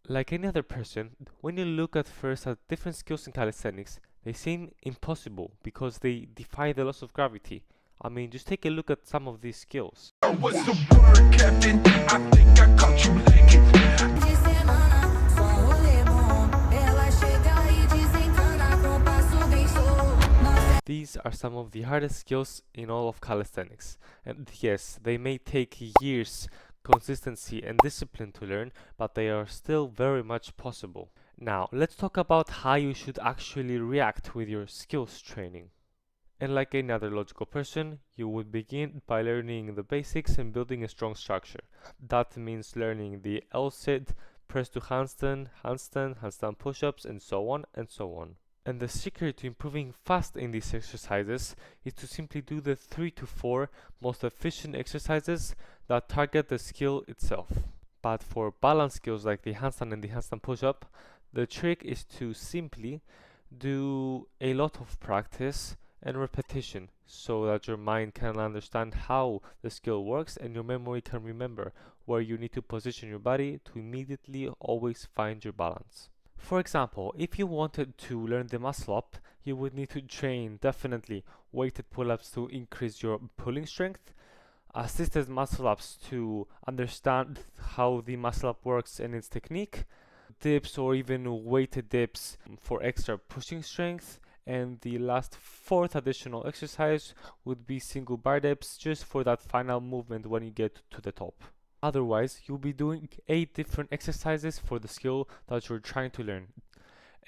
Like any other person, when you look at first at different skills in calisthenics, they seem impossible because they defy the laws of gravity. I mean, just take a look at some of these skills. What's the word, Captain? I think I caught you lacking. These are some of the hardest skills in all of calisthenics, and yes, they may take years, consistency and discipline to learn, but they are still very much possible. Now, let's talk about how you should actually react with your skills training. And like any other logical person, you would begin by learning the basics and building a strong structure. That means learning the L-sit, press to handstand, handstand push-ups, and so on and so on. And the secret to improving fast in these exercises is to simply do the 3 to 4 most efficient exercises that target the skill itself. But for balance skills like the handstand and the handstand push-up, the trick is to simply do a lot of practice and repetition so that your mind can understand how the skill works and your memory can remember where you need to position your body to immediately always find your balance. For example, if you wanted to learn the muscle up, you would need to train definitely weighted pull-ups to increase your pulling strength, assisted muscle ups to understand how the muscle up works and its technique, dips or even weighted dips for extra pushing strength, and the last fourth additional exercise would be single bar dips just for that final movement when you get to the top. Otherwise, you'll be doing 8 different exercises for the skill that you're trying to learn.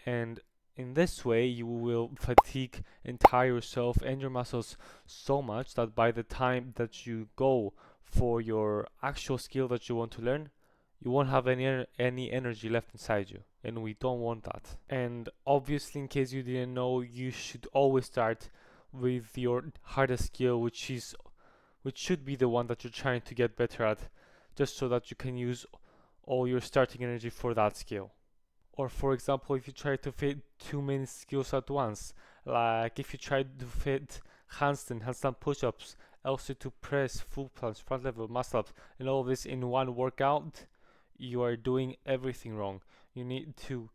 And in this way, you will fatigue and tire yourself and your muscles so much that by the time that you go for your actual skill that you want to learn, you won't have any energy left inside you, and we don't want that. And obviously, in case you didn't know, you should always start with your hardest skill, which should be the one that you're trying to get better at, just so that you can use all your starting energy for that skill. Or for example, if you try to fit too many skills at once, like if you try to fit handstand push-ups, L2 press, full plunge, front level, muscle ups, and all of this in one workout, you are doing everything wrong. You need to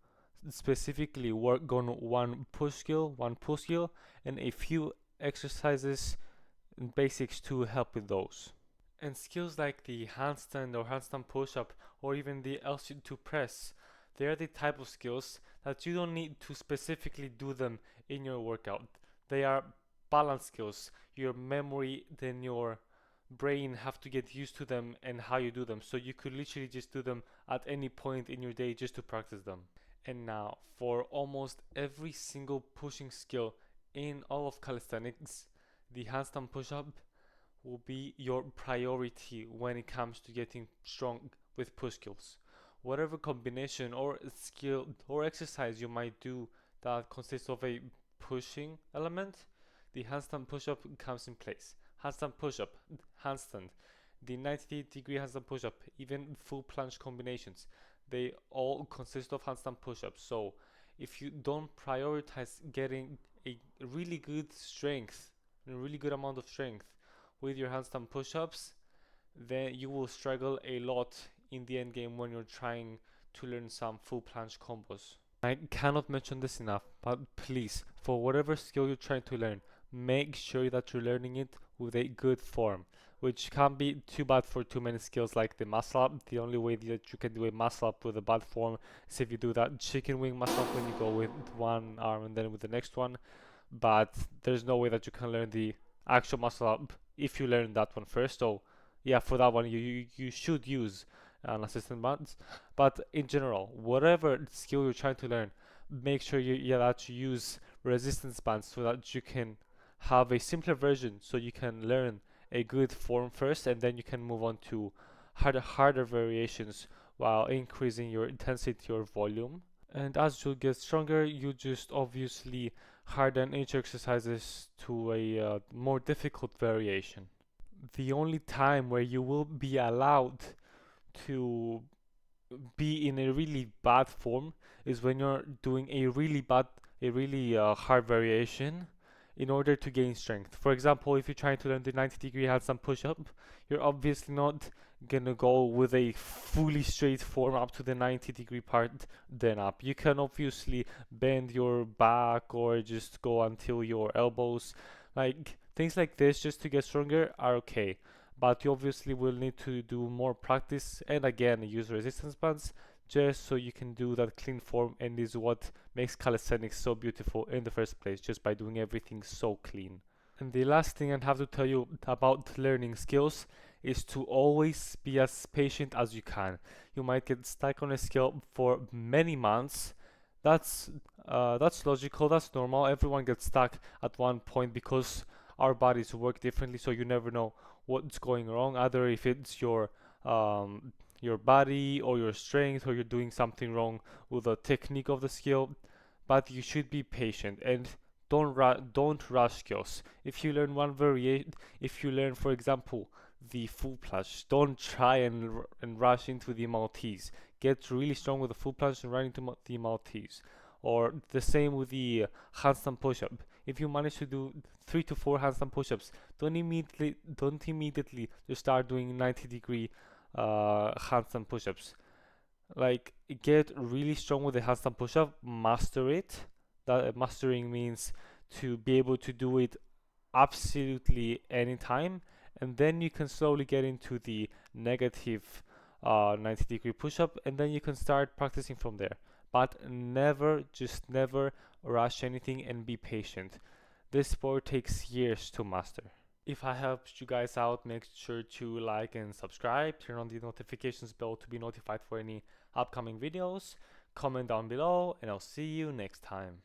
specifically work on one push skill, one pull skill, and a few exercises and basics to help with those. And skills like the handstand or handstand push-up or even the L2 press, they are the type of skills that you don't need to specifically do them in your workout. They are balance skills. Your memory, then your brain have to get used to them and how you do them. So you could literally just do them at any point in your day just to practice them. And now, for almost every single pushing skill in all of calisthenics, the handstand push-up will be your priority when it comes to getting strong with push skills. Whatever combination or skill or exercise you might do that consists of a pushing element, the handstand push-up comes in place. Handstand push-up, handstand, the 90-degree handstand push-up, even full plunge combinations, they all consist of handstand push-ups. So if you don't prioritize getting a really good strength, a really good amount of strength with your handstand push-ups, then you will struggle a lot in the end game when you're trying to learn some full plunge combos. I cannot mention this enough, but please, for whatever skill you're trying to learn, make sure that you're learning it with a good form, which can't be too bad for too many skills like the muscle up. The only way that you can do a muscle up with a bad form is if you do that chicken wing muscle up when you go with one arm and then with the next one, but there's no way that you can learn the actual muscle up if you learn that one first. So yeah, for that one you should use an assistant band. But in general, whatever skill you're trying to learn, make sure that you use resistance bands so that you can have a simpler version, so you can learn a good form first and then you can move on to harder variations while increasing your intensity or volume. And as you get stronger, you just obviously harden each exercises to a more difficult variation. The only time where you will be allowed to be in a really bad form is when you're doing a really hard variation in order to gain strength. For example, if you're trying to learn the 90-degree handstand push-up, you're obviously not gonna go with a fully straight form up to the 90-degree part, then up. You can obviously bend your back or just go until your elbows. Like things like this just to get stronger are okay. But you obviously will need to do more practice and again use resistance bands just so you can do that clean form, and is what makes calisthenics so beautiful in the first place, just by doing everything so clean. And the last thing I have to tell you about learning skills is to always be as patient as you can. You might get stuck on a skill for many months. That's logical. That's normal. Everyone gets stuck at one point because our bodies work differently. So you never know what's going wrong. Either if it's your body or your strength, or you're doing something wrong with the technique of the skill. But you should be patient and don't rush skills. If you learn one variation, if you learn, for example, the full plunge, don't try and rush into the Maltese. Get really strong with the full plunge and run into the Maltese. Or the same with the handstand push-up. If you manage to do 3 to 4 handstand push-ups, don't immediately just start doing 90-degree handstand push-ups. Like, get really strong with the handstand push-up, master it. That mastering means to be able to do it absolutely anytime, and then you can slowly get into the negative 90-degree push-up, and then you can start practicing from there. But never, just never rush anything and be patient. This sport takes years to master. If I helped you guys out, make sure to like and subscribe, turn on the notifications bell to be notified for any upcoming videos, comment down below, and I'll see you next time.